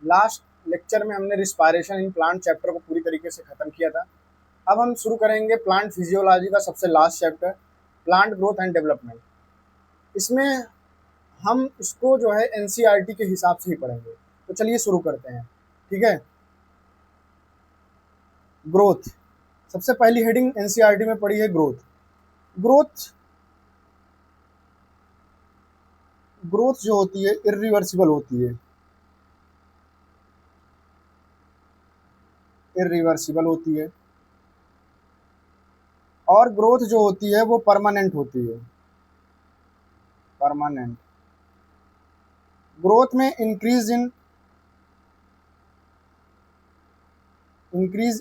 Last lecture में हमने respiration in plant chapter को पूरी तरीके से ख़त्म किया था। अब हम शुरू करेंगे प्लांट फिजियोलॉजी का सबसे last chapter, plant growth and development. इसमें हम इसको जो है एनसीईआरटी के हिसाब से ही पढ़ेंगे। तो चलिए शुरू करते हैं। ठीक है, ग्रोथ सबसे पहली हेडिंग एनसीईआरटी में पड़ी है ग्रोथ। ग्रोथ ग्रोथ जो होती है इरिवर्सिबल होती है, इरिवर्सिबल होती है। और ग्रोथ जो होती है वो परमानेंट होती है, परमानेंट। ग्रोथ में इंक्रीज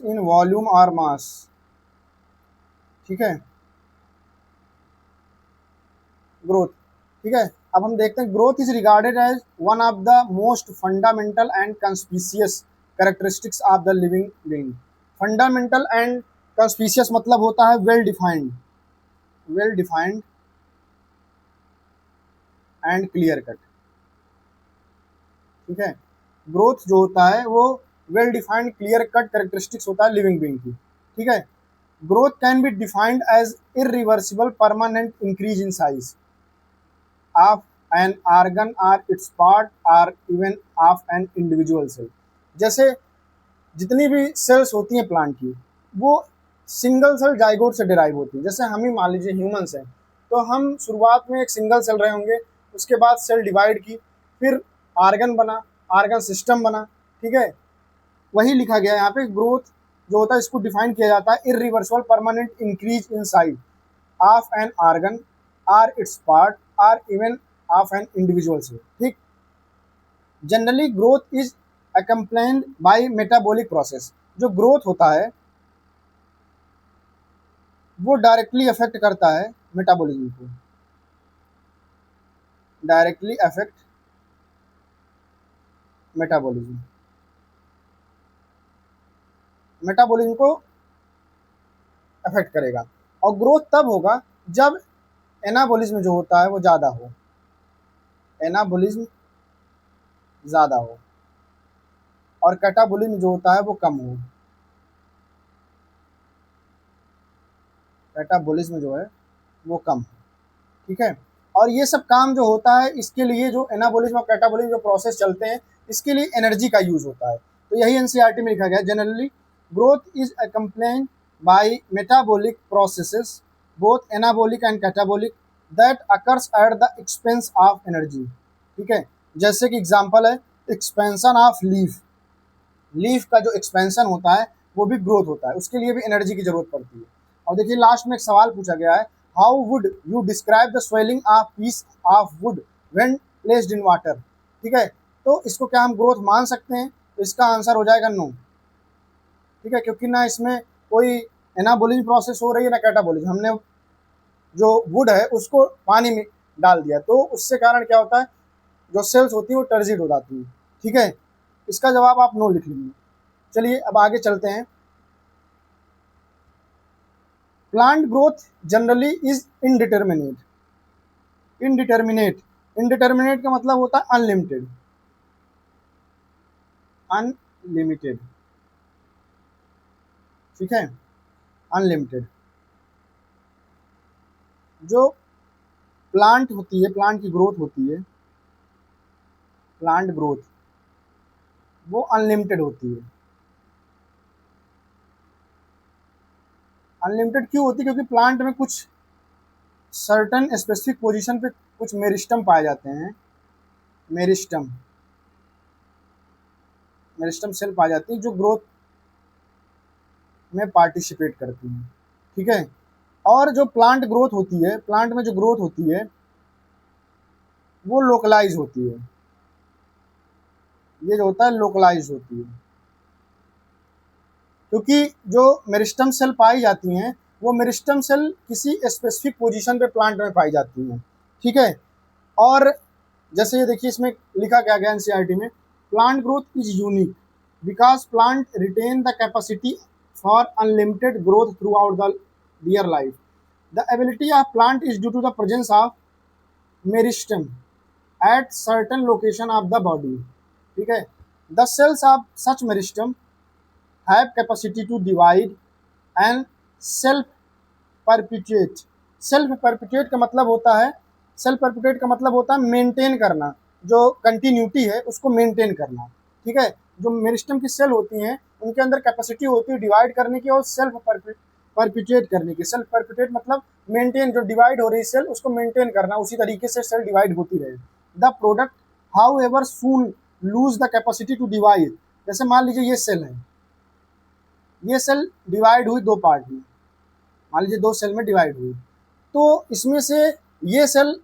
इन वॉल्यूम और मास। ठीक है, ग्रोथ। ठीक है, अब हम देखते हैं growth is regarded as one of the most fundamental and conspicuous characteristics of the living being. Fundamental and conspicuous मतलब होता है well defined, well defined and clear cut. ठीक है, ग्रोथ जो होता है वो well defined clear cut characteristics होता है लिविंग बीइंग की। ठीक है, growth can be defined as irreversible permanent increase in size of an organ or its part or even of an individual cell। जैसे जितनी भी सेल्स होती हैं प्लांट की वो सिंगल सेल जाइगोट से डिराइव होती है। जैसे हम ही मान लीजिए ह्यूमंस हैं, तो हम शुरुआत में एक सिंगल सेल रहे होंगे, उसके बाद सेल डिवाइड की, फिर आर्गन बना, आर्गन सिस्टम बना। ठीक है, वही लिखा गया है यहाँ पे। ग्रोथ जो होता है इसको डिफाइन किया जाता है irreversible permanent increase in size of an organ or its part or even of an individual cell. ठीक, generally growth is accomplished by metabolic process. जो ग्रोथ होता है वो डायरेक्टली अफेक्ट करता है मेटाबॉलिज्म को, डायरेक्टली अफेक्ट मेटाबॉलिज्म, मेटाबॉलिज्म को अफेक्ट करेगा। और ग्रोथ तब होगा जब एनाबॉलिज्म जो होता है वो ज़्यादा हो, एनाबॉलिज्म ज़्यादा हो, और कैटाबॉलिज्म जो होता है वो कम हो। कैटाबॉलिज्म जो है वो कम हो। ठीक है, और ये सब काम जो होता है इसके लिए जो एनाबॉलिज्म और कैटाबॉलिज्म जो प्रोसेस चलते हैं इसके लिए एनर्जी का यूज होता है। तो यही एनसीईआरटी में लिखा गया है, generally growth is accomplished by metabolic processes both anabolic and catabolic that occurs at the expense of energy. ठीक है, जैसे कि एग्जांपल है एक्सपेंशन ऑफ लीफ। लीफ का जो एक्सपेंशन होता है वो भी ग्रोथ होता है, उसके लिए भी एनर्जी की जरूरत पड़ती है। और देखिए लास्ट में एक सवाल पूछा गया है, how would you describe the swelling of peace of would when placed in water. ठीक है, तो इसको क्या हम ग्रोथ मान सकते हैं? तो इसका आंसर हो जाएगा नो। ठीक है, क्योंकि ना इसमें कोई एनाबॉलिज्म प्रोसेस हो रही है ना कैटाबॉलिज्म। हमने जो वुड है उसको पानी में डाल दिया, तो उससे कारण क्या होता है, जो सेल्स होती है वो टर्जिड हो जाती है। ठीक है, इसका जवाब आप नो लिख लीजिए। चलिए अब आगे चलते हैं। Plant growth generally is indeterminate. Indeterminate, indeterminate का मतलब होता है अनलिमिटेड, अनलिमिटेड। ठीक है, अनलिमिटेड। जो प्लांट होती है, प्लांट की ग्रोथ होती है, प्लांट ग्रोथ वो अनलिमिटेड होती है। अनलिमिटेड क्यों होती है? क्योंकि प्लांट में कुछ सर्टन स्पेसिफिक पोजीशन पे कुछ मेरिस्टम पाए जाते हैं, मेरिस्टम, मेरिस्टम सेल पाई जाती है जो ग्रोथ में पार्टिसिपेट करती हैं। ठीक है, और जो प्लांट ग्रोथ होती है, प्लांट में जो ग्रोथ होती है वो लोकलाइज होती है। ये जो होता है लोकलाइज होती है, क्योंकि जो मेरिस्टम सेल पाई जाती हैं वो मेरिस्टम सेल किसी स्पेसिफिक पोजीशन पे प्लांट में पाई जाती हैं। ठीक है, और जैसे ये देखिए इसमें लिखा क्या गया एनसीईआरटी में, plant growth is unique because plant retain the capacity for unlimited growth throughout the their life. The ability of plant is due to the presence of meristem at certain location of the body. ठीक है, the cells of such meristem have capacity to divide and self perpetuate. Self perpetuate का मतलब होता है, self perpetuate का मतलब होता है मेंटेन करना, जो कंटिन्यूटी है उसको मेंटेन करना। ठीक है, जो मेरिस्टम की सेल होती हैं उनके अंदर कैपेसिटी होती है डिवाइड करने की और सेल्फ परपिचुएट करने की। सेल्फ परपिचुएट मतलब मेंटेन, जो डिवाइड हो रही सेल उसको मेंटेन करना, उसी तरीके से सेल डिवाइड होती रहे। The product however soon lose the capacity to divide. जैसे मान लीजिए ये सेल है, ये सेल डिवाइड हुई दो पार्ट में, मान लीजिए दो सेल में डिवाइड हुई, तो इसमें से ये सेल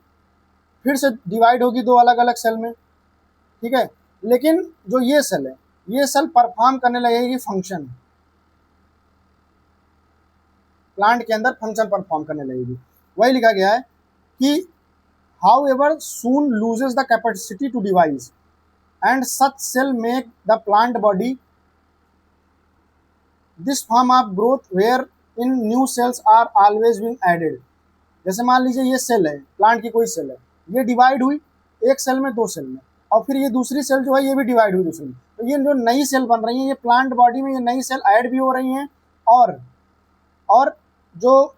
फिर से डिवाइड होगी दो अलग अलग सेल में। ठीक है, लेकिन जो ये सेल है, ये सेल परफॉर्म करने लगेगी फंक्शन, प्लांट के अंदर फंक्शन परफॉर्म करने लगेगी। वही लिखा गया है कि however soon loses the capacity to divide and such cell make the plant body this form of growth where in new cells are always being added. जैसे मान लीजिए ये सेल है, प्लांट की कोई सेल है, ये डिवाइड हुई एक सेल में, दो सेल में, और फिर ये दूसरी सेल जो है ये भी डिवाइड हुई दूसरी में, तो ये जो नई सेल बन रही है, ये प्लांट बॉडी में ये नई सेल ऐड भी हो रही हैं, और जो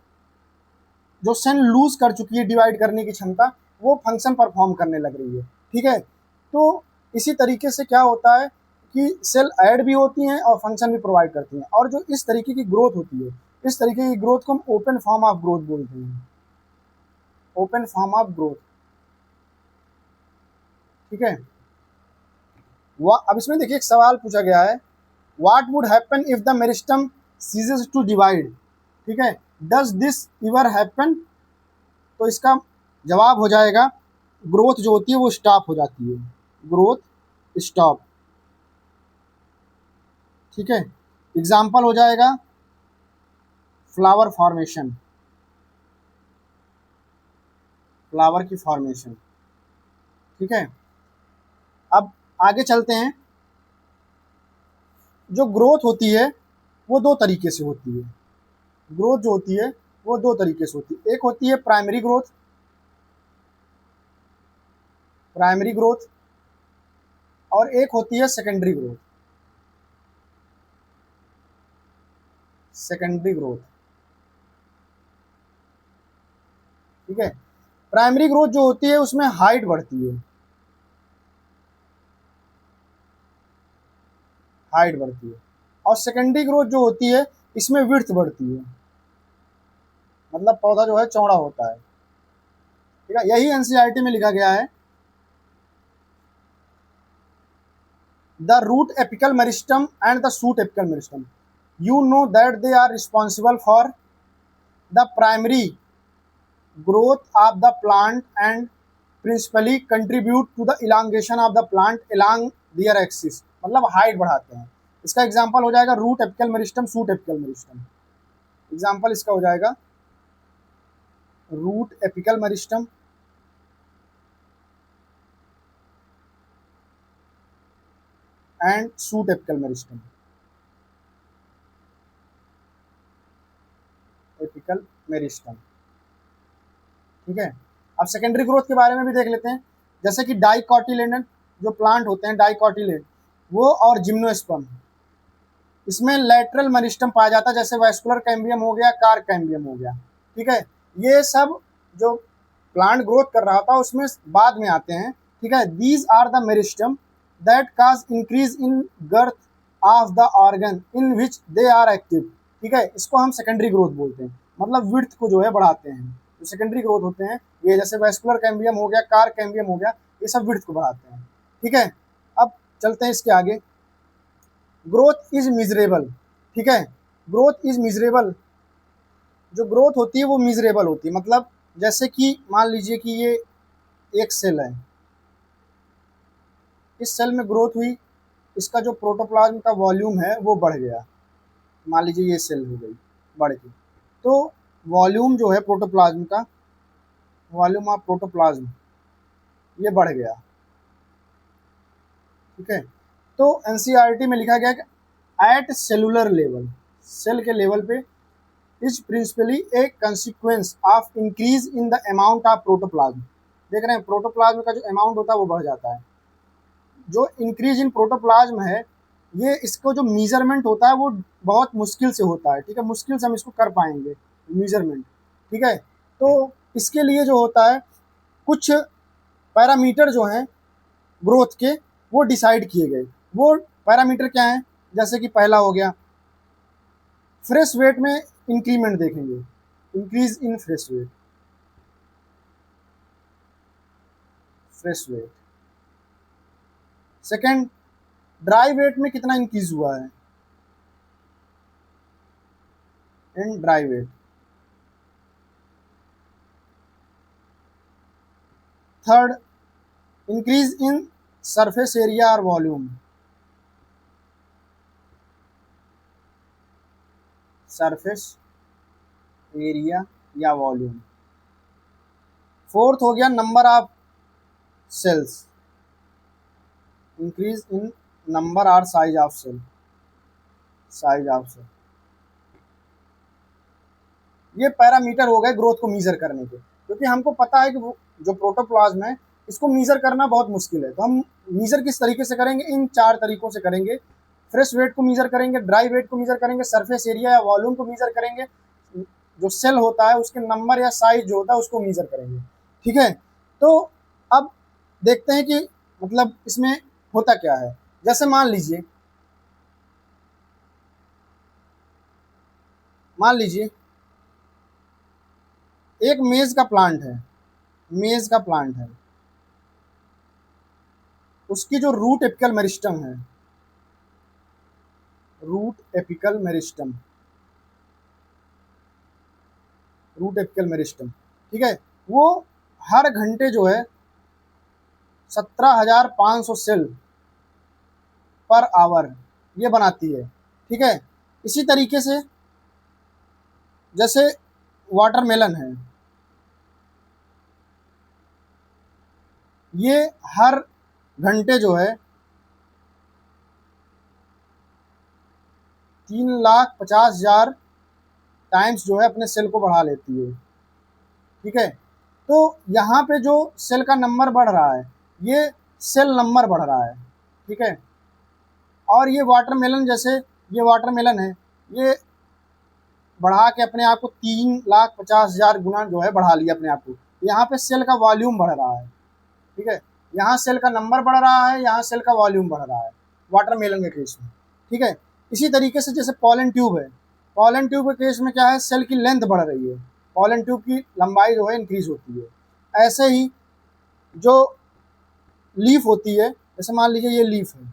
जो सेल लूज कर चुकी है डिवाइड करने की क्षमता, वो फंक्शन परफॉर्म करने लग रही है। ठीक है, तो इसी तरीके से क्या होता है कि सेल ऐड भी होती हैं और फंक्शन भी प्रोवाइड करती हैं, और जो इस तरीके की ग्रोथ होती है, इस तरीके की ग्रोथ को हम ओपन फॉर्म ऑफ ग्रोथ बोलते हैं, ओपन फॉर्म ऑफ ग्रोथ। ठीक है, अब इसमें देखिए एक सवाल पूछा गया है, what would happen if the meristem ceases to divide. ठीक है, डज दिस इवर हैपन। तो इसका जवाब हो जाएगा ग्रोथ जो होती है वो स्टॉप हो जाती है, ग्रोथ स्टॉप। ठीक है, एग्जाम्पल हो जाएगा फ्लावर फॉर्मेशन, फ्लावर की फॉर्मेशन। ठीक है, अब आगे चलते हैं। जो ग्रोथ होती है वो दो तरीके से होती है, ग्रोथ जो होती है वो दो तरीके से होती है। एक होती है प्राइमरी ग्रोथ, प्राइमरी ग्रोथ, और एक होती है सेकेंडरी ग्रोथ, सेकेंडरी ग्रोथ। ठीक है, प्राइमरी ग्रोथ जो होती है उसमें हाइट बढ़ती है, हाइट बढ़ती है, और सेकेंडरी ग्रोथ जो होती है इसमें विड्थ बढ़ती है, मतलब पौधा जो है चौड़ा होता है। ठीक है, यही एनसीईआरटी में लिखा गया है। The root apical meristem and the shoot apical meristem, you know that they are responsible for the primary growth of the plant and principally contribute to the elongation of the plant along their axis, मतलब height बढ़ाते हैं। इसका example हो जाएगा root apical meristem, shoot apical meristem. Example इसका हो जाएगा root apical meristem and shoot apical meristem, apical meristem. ठीक है, अब सेकेंडरी ग्रोथ के बारे में भी देख लेते हैं। जैसे कि डाइकोटिलेडन जो प्लांट होते हैं, डाइकोटिलेड वो, और जिम्नोस्पर्म, इसमें लेटरल मेरिस्टम पाया जाता है, जैसे वैस्कुलर कैम्बियम हो गया, कार्प कैम्बियम हो गया। ठीक है, ये सब जो प्लांट ग्रोथ कर रहा था उसमें बाद में आते हैं। ठीक है, these are the meristem that cause increase in girth of the organ in which they are active. ठीक है, इसको हम सेकेंडरी ग्रोथ बोलते हैं, मतलब विड्थ को जो है बढ़ाते हैं। जो सेकेंडरी ग्रोथ होते हैं ये, जैसे वैस्कुलर कैम्बियम हो गया, कार्प कैम्बियम हो गया, ये सब विड्थ को बढ़ाते हैं। ठीक है, अब चलते हैं इसके आगे। Growth is miserable. ठीक है, ग्रोथ इज मिजरेबल, जो ग्रोथ होती है वो मिजरेबल होती है, मतलब जैसे कि मान लीजिए कि ये एक सेल है, इस सेल में ग्रोथ हुई, इसका जो प्रोटोप्लाज्म का वॉल्यूम है वो बढ़ गया। मान लीजिए ये सेल हो गई बढ़ गई, तो वॉल्यूम जो है प्रोटोप्लाज्म का, वॉल्यूम ऑफ प्रोटोप्लाज्म ये बढ़ गया। ठीक है, तो एनसीईआरटी में लिखा गया कि एट सेलुलर लेवल, सेल के लेवल पे, is principally A consequence of increase in the amount of protoplasm. देख रहे हैं, प्रोटोप्लाज्म का जो अमाउंट होता है वो बढ़ जाता है। जो इंक्रीज इन प्रोटोप्लाज्म है, ये इसको जो मीजरमेंट होता है वो बहुत मुश्किल से होता है, ठीक है, मुश्किल से हम इसको कर पाएंगे मीजरमेंट, ठीक है। तो इसके लिए जो होता है कुछ पैरामीटर जो हैं ग्रोथ के वो डिसाइड किए गए। वो पैरामीटर क्या हैं? जैसे कि पहला हो गया फ्रेश वेट में इंक्रीमेंट देखेंगे, increase in fresh weight, fresh weight. Second, dry weight में कितना इंक्रीज हुआ है in dry weight. Third, increase in surface area और वॉल्यूम, सरफेस एरिया या वॉल्यूम। फोर्थ हो गया number of cells, increase in number और size of cell, size of cell. ये पैरामीटर हो गए ग्रोथ को मीजर करने के, क्योंकि हमको पता है कि वो जो प्रोटोप्लाज्म है इसको मीजर करना बहुत मुश्किल है। तो हम मीजर किस तरीके से करेंगे? इन 4 तरीकों से करेंगे। फ्रेश वेट को मीजर करेंगे, ड्राई वेट को मीजर करेंगे, सरफेस एरिया या वॉल्यूम को मीजर करेंगे, जो सेल होता है उसके नंबर या साइज जो होता है उसको मीजर करेंगे, ठीक है। तो अब देखते हैं कि मतलब इसमें होता क्या है। जैसे मान लीजिए एक मेज का प्लांट है, मेज का प्लांट है, उसकी जो रूट एपिकल मेरिस्टम है, root apical meristem, root apical meristem, ठीक है, वो हर घंटे जो है 17,500 सेल पर आवर ये बनाती है, ठीक है। इसी तरीके से जैसे वाटरमेलन है, ये हर घंटे जो है 3,50,000 टाइम्स जो है अपने सेल को बढ़ा लेती है, ठीक है। तो यहाँ पे जो सेल का नंबर बढ़ रहा है ये सेल नंबर बढ़ रहा है, ठीक है। और ये वाटरमेलन, जैसे ये वाटरमेलन है, ये बढ़ा के अपने आप को 3,50,000 गुना जो है बढ़ा लिया अपने आप को। यहाँ पे सेल का वॉल्यूम बढ़ रहा है, ठीक है। यहाँ सेल का नंबर बढ़ रहा है, यहाँ सेल का वॉल्यूम बढ़ रहा है वाटरमेलन के केस में, ठीक है। इसी तरीके से जैसे पॉलन ट्यूब है, पॉलन ट्यूब के केस में क्या है, सेल की लेंथ बढ़ रही है, पॉलन ट्यूब की लंबाई जो है इंक्रीज होती है। ऐसे ही जो लीफ होती है, जैसे मान लीजिए ये लीफ है,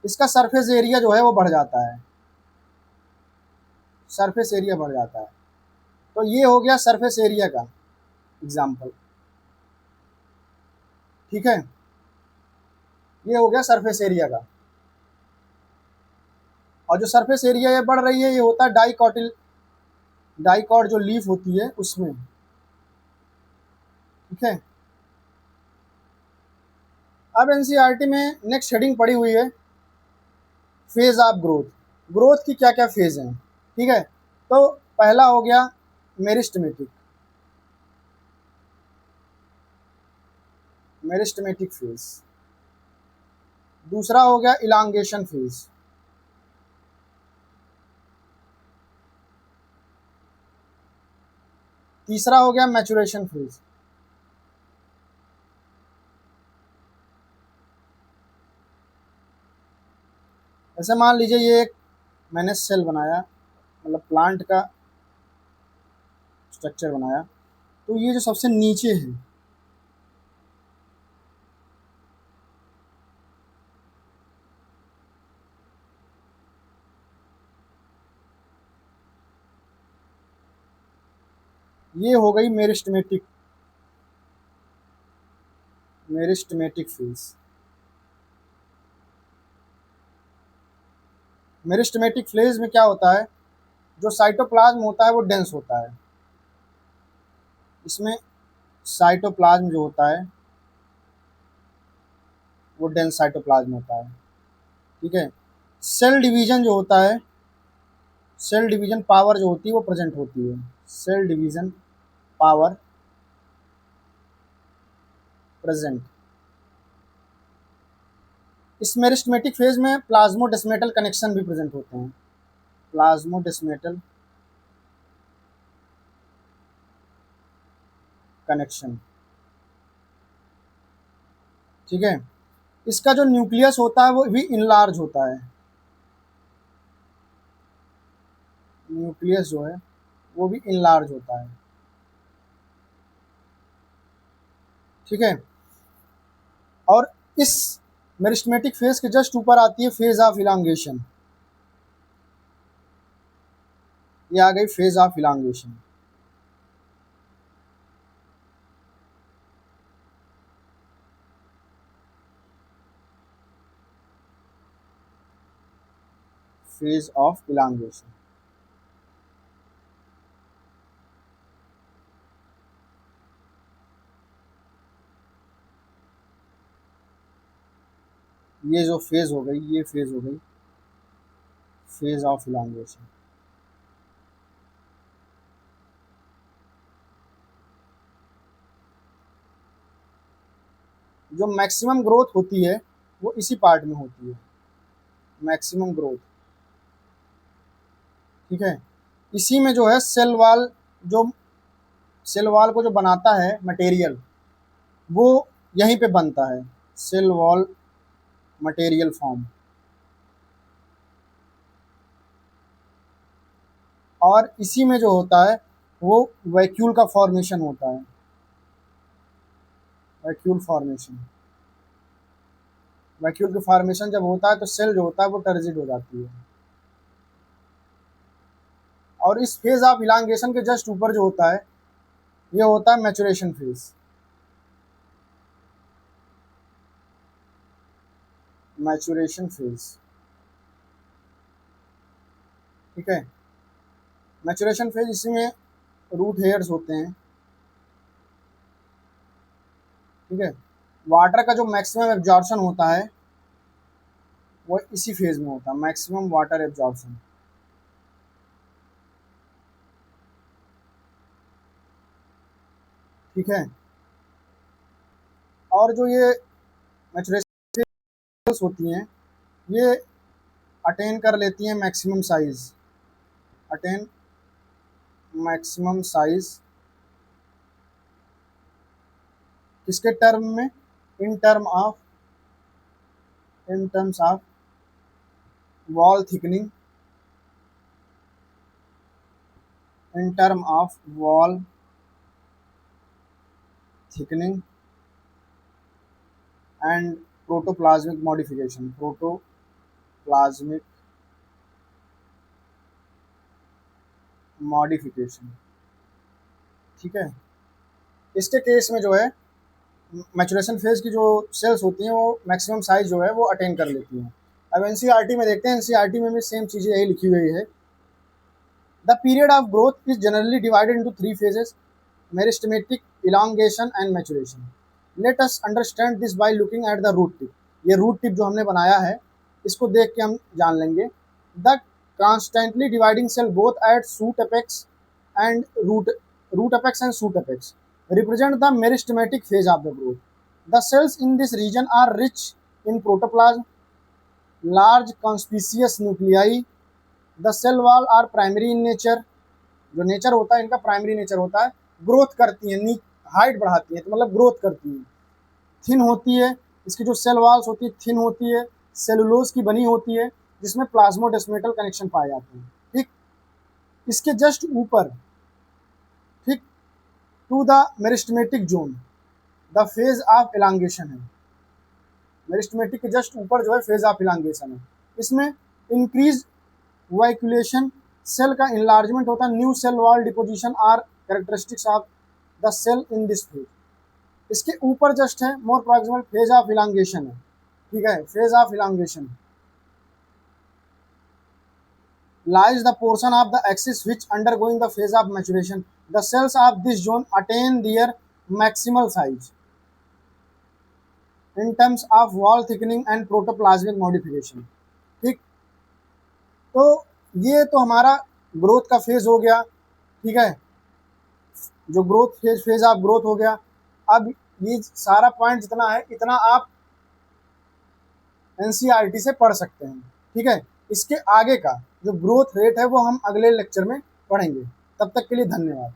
इसका सरफेस एरिया जो है वो बढ़ जाता है, सरफेस एरिया बढ़ जाता है। तो ये हो गया सरफेस एरिया का एग्जाम्पल, ठीक है, ये हो गया सरफेस एरिया का। और जो सरफेस एरिया ये बढ़ रही है ये होता है डाइकॉटिल, डाइकॉट जो लीफ होती है उसमें, ठीक है। अब एनसीईआरटी में नेक्स्ट हेडिंग पड़ी हुई है फेज ऑफ ग्रोथ, ग्रोथ की क्या क्या फेज हैं, ठीक है। तो पहला हो गया मेरिस्टेमेटिक, मेरिस्टेमेटिक फेज। दूसरा हो गया इलांगेशन फेज। तीसरा हो गया मैचुरेशन फेज। ऐसे मान लीजिए ये एक मैंने सेल बनाया, मतलब प्लांट का स्ट्रक्चर बनाया, तो ये जो सबसे नीचे है ये हो गई meristematic, meristematic phase. Meristematic phase में क्या होता है, जो साइटोप्लाज्म होता है वो डेंस होता है, इसमें साइटोप्लाज्म जो होता है वो डेंस साइटोप्लाज्म होता है, ठीक है। सेल डिवीजन जो होता है, सेल डिवीजन पावर जो होती है वो प्रेजेंट होती है, सेल डिवीजन पावर प्रेजेंट, इस मेरिस्टेमेटिक फेज में प्लाज्मोडेस्मेटल कनेक्शन भी प्रेजेंट होते हैं, प्लाज्मोडेस्मेटल कनेक्शन, ठीक है। इसका जो न्यूक्लियस होता है वो भी इनलार्ज होता है, न्यूक्लियस जो है वो भी इनलार्ज होता है, ठीक है। और इस मेरिस्टेमेटिक फेज के जस्ट ऊपर आती है फेज ऑफ इलांगेशन, ये आ गई phase of elongation. Phase of elongation, ये जो फेज हो गई, ये फेज हो गई फेज ऑफ इलांगेशन। जो मैक्सिमम ग्रोथ होती है वो इसी पार्ट में होती है, मैक्सिमम ग्रोथ, ठीक है। इसी में जो है सेल वॉल, जो सेल वॉल को जो बनाता है मटेरियल, वो यहीं पे बनता है, सेल वॉल मटेरियल फॉर्म। और इसी में जो होता है वो वैक्यूल का फॉर्मेशन होता है, वैक्यूल फॉर्मेशन। वैक्यूल की फॉर्मेशन जब होता है तो सेल जो होता है वो टर्जिड हो जाती है। और इस फेज ऑफ इलांगेशन के जस्ट ऊपर जो होता है ये होता है मैचुरेशन फेज, मैचुरेशन फेज, ठीक है। मैचुरेशन फेज, इसमें रूट हेयर्स होते हैं, ठीक है। वाटर का जो मैक्सिमम एब्जॉर्प्शन होता है वो इसी फेज में होता है, मैक्सिमम वाटर एब्जॉर्प्शन, ठीक है। और जो ये मैचुरेशन होती हैं ये अटेन कर लेती हैं maximum size, attain maximum size किसके टर्म में, in term of, in terms of wall thickening, in term of wall thickening and protoplasmic modification, protoplasmic modification, ठीक है। इसके केस में जो है मैचुरेशन फेज की जो सेल्स होती हैं वो मैक्सिमम साइज जो है वो अटेन कर लेती हैं। अब एनसीईआरटी में देखते हैं, एनसीईआरटी में भी सेम चीज़ें यही लिखी हुई है। The period of growth is generally divided into 3 phases: meristematic, elongation and maturation. Let us understand this by looking at the root tip. ये रूट टिप जो हमने बनाया है इसको देख के हम जान लेंगे। The constantly dividing cell both at shoot apex and root apex and shoot apex represent the meristematic phase of the growth. The cells in this region are rich in protoplasm, large conspicuous nuclei. The cell wall are primary in nature. जो nature होता है इनका primary nature होता है, growth करती है, height बढ़ाती है, तो मतलब ग्रोथ करती है, थिन होती है, इसकी जो सेल वॉल्स होती है थिन होती है, सेलुलोज की बनी होती है जिसमें प्लाज्मोडेस्मेटल कनेक्शन पाए जाते हैं, ठीक। इसके जस्ट ऊपर, ठीक, to the meristematic zone the phase of elongation है, मेरिस्टेमेटिक के जस्ट ऊपर जो है फेज ऑफ इलांगेशन है। इसमें इंक्रीज वाइकुलेशन, सेल का इनलार्जमेंट होता है, new cell wall deposition are characteristics of the cell in this phase. इसके ऊपर जस्ट है more proximal phase of elongation है, ठीक है, phase of elongation lies the portion of the axis which undergoing the phase of maturation. The cells of this zone attain their maximal size in terms of wall thickening and protoplasmic modification, ठीक। तो ये तो हमारा growth का phase हो गया, ठीक है, जो ग्रोथ फेज ऑफ ग्रोथ हो गया। अब ये सारा पॉइंट जितना है इतना आप एनसीईआरटी से पढ़ सकते हैं। ठीक है, इसके आगे का जो ग्रोथ रेट है वो हम अगले लेक्चर में पढ़ेंगे। तब तक के लिए धन्यवाद।